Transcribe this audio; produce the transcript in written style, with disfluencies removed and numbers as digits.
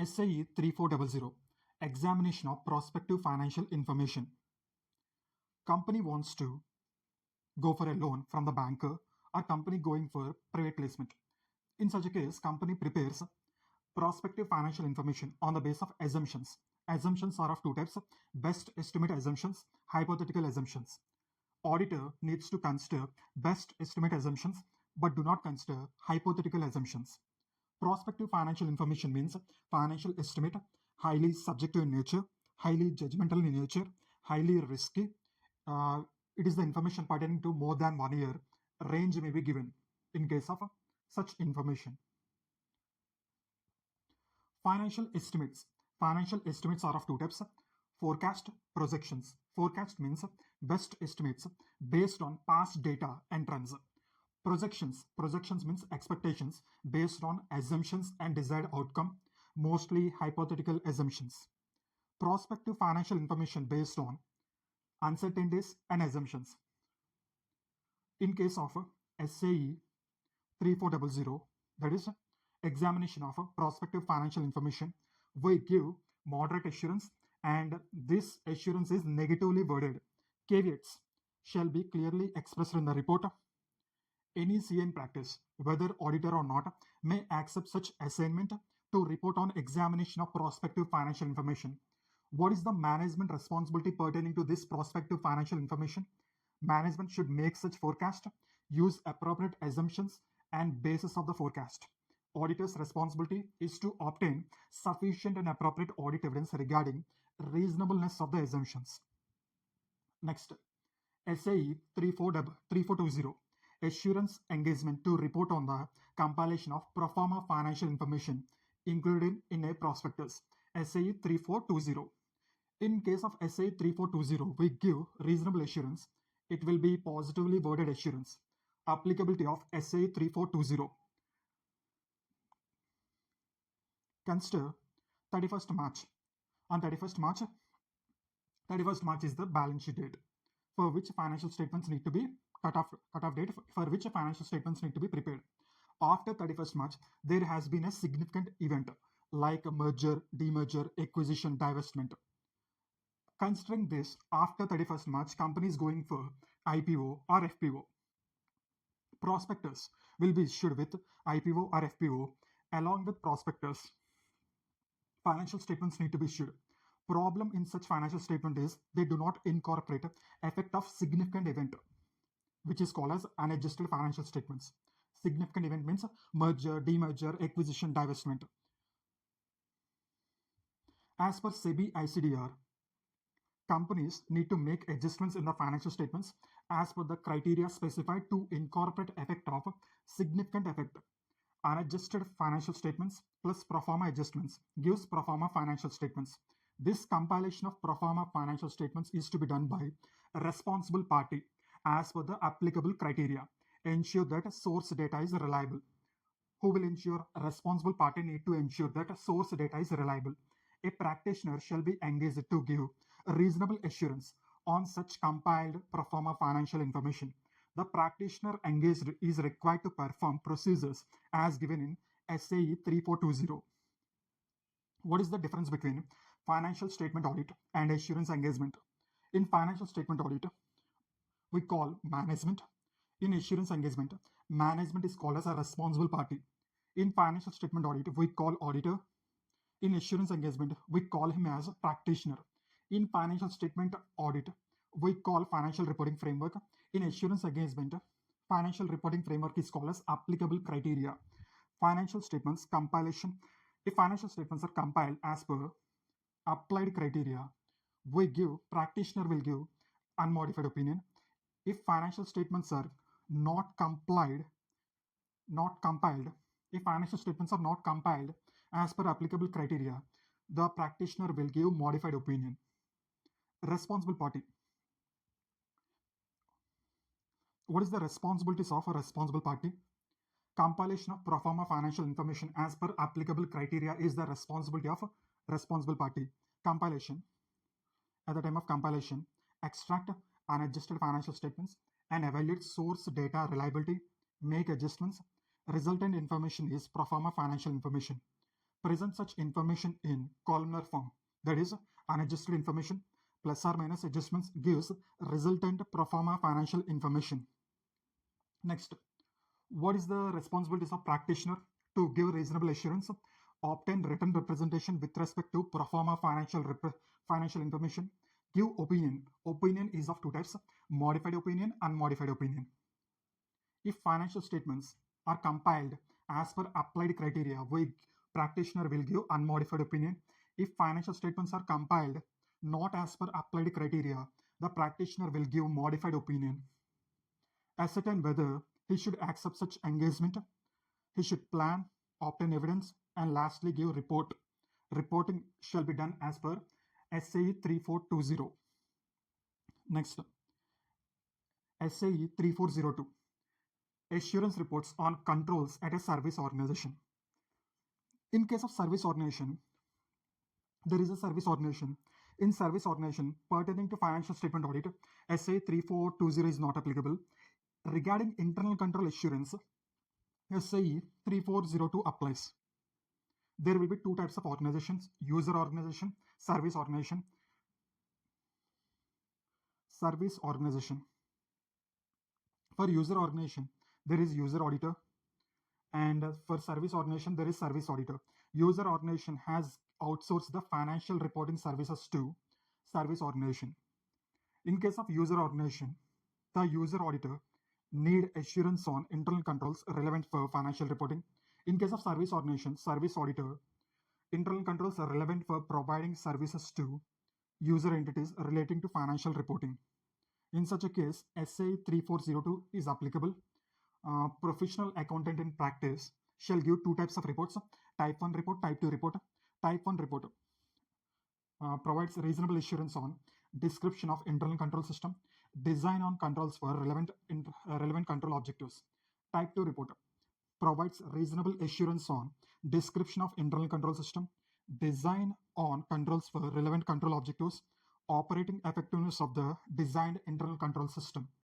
SAE 3400 Examination of Prospective Financial Information. Company wants to go for a loan from the banker or company going for private placement. In such a case, company prepares prospective financial information on the basis of assumptions. Assumptions are of two types: best estimate assumptions, hypothetical assumptions. Auditor needs to consider best estimate assumptions but do not consider hypothetical assumptions. Prospective financial information means financial estimate, highly subjective in nature, highly judgmental in nature, highly risky. It is the information pertaining to more than 1 year. Range may be given in case of such information. Financial estimates. Financial estimates are of two types: forecast, projections. Forecast means best estimates based on past data and trends. Projections means expectations based on assumptions and desired outcome, mostly hypothetical assumptions. Prospective financial information based on uncertainties and assumptions. In case of SAE 3400, that is examination of prospective financial information, we give moderate assurance, and this assurance is negatively worded. Caveats shall be clearly expressed in the report. Any CA in practice, whether auditor or not, may accept such assignment to report on examination of prospective financial information. What is the management responsibility pertaining to this prospective financial information? Management should make such forecast, use appropriate assumptions and basis of the forecast. Auditor's responsibility is to obtain sufficient and appropriate audit evidence regarding reasonableness of the assumptions. Next, SAE 3420 assurance engagement to report on the compilation of pro forma financial information included in a prospectus. SAE 3420. In case of SAE 3420, we give reasonable assurance. It will be positively worded assurance. Applicability of SAE 3420. Consider 31st March. On 31st March is the balance sheet date for which financial statements need to be cutoff date for which financial statements need to be prepared. After 31st March, there has been a significant event like a merger, demerger, acquisition, divestment. Considering this, after 31st March, company is going for IPO or FPO. Prospectus will be issued with IPO or FPO. Along with prospectus, financial statements need to be issued. Problem in such financial statement is they do not incorporate effect of significant event, which is called as unadjusted financial statements. Significant event means merger, demerger, acquisition, divestment. As per SEBI ICDR, companies need to make adjustments in the financial statements as per the criteria specified to incorporate effect of significant effect. Unadjusted financial statements plus pro forma adjustments gives pro forma financial statements. This compilation of pro forma financial statements is to be done by a responsible party as per the applicable criteria. Ensure that source data is reliable. Who will ensure? A responsible party need to ensure that source data is reliable. A practitioner shall be engaged to give reasonable assurance on such compiled pro forma financial information. The practitioner engaged is required to perform procedures as given in SAE 3420. What is the difference between financial statement audit and assurance engagement? In financial statement audit, we call management. In assurance engagement, management is called as a responsible party. In financial statement audit, we call auditor. In assurance engagement, we call him as a practitioner. In financial statement audit, we call financial reporting framework. In assurance engagement, financial reporting framework is called as applicable criteria. Financial statements compilation. If financial statements are compiled as per applied criteria, practitioner will give unmodified opinion. If financial statements are not compiled, if financial statements are not compiled as per applicable criteria, the practitioner will give modified opinion. Responsible party. What is the responsibilities of a responsible party? Compilation of pro forma financial information as per applicable criteria is the responsibility of a responsible party. Compilation. At the time of compilation, extract unadjusted financial statements and evaluate source data reliability, make adjustments. Resultant information is pro forma financial information. present such information in columnar form, that is unadjusted information plus or minus adjustments gives resultant pro forma financial information. Next, what is the responsibilities of practitioner? To give reasonable assurance, obtain written representation with respect to pro forma financial information, give opinion. Opinion is of two types: modified opinion, unmodified opinion. If financial statements are compiled as per applied criteria, practitioner will give unmodified opinion. If financial statements are compiled not as per applied criteria, the practitioner will give modified opinion. Ascertain whether he should accept such engagement, he should plan, obtain evidence, and lastly give report. Reporting shall be done as per SAE 3420. Next, SAE 3402. Assurance reports on controls at a service organization. In case of service organization, there is a service organization. In service organization pertaining to financial statement audit, SAE 3420 is not applicable. Regarding internal control assurance, SAE 3402 applies. There will be two types of organizations: user organization, service organization. Service organization. For user organization, there is user auditor, and for service organization, there is service auditor. User organization has outsourced the financial reporting services to service organization. In case of user organization, the user auditor need assurance on internal controls relevant for financial reporting. In case of service organization, service auditor, internal controls are relevant for providing services to user entities relating to financial reporting. In such a case, SAE 3402 is applicable. Professional accountant in practice shall give two types of reports: type 1 report, type 2 report. Type 1 report provides reasonable assurance on description of internal control system, design on controls for relevant control objectives. Type 2 report provides reasonable assurance on description of internal control system, design on controls for relevant control objectives, operating effectiveness of the designed internal control system.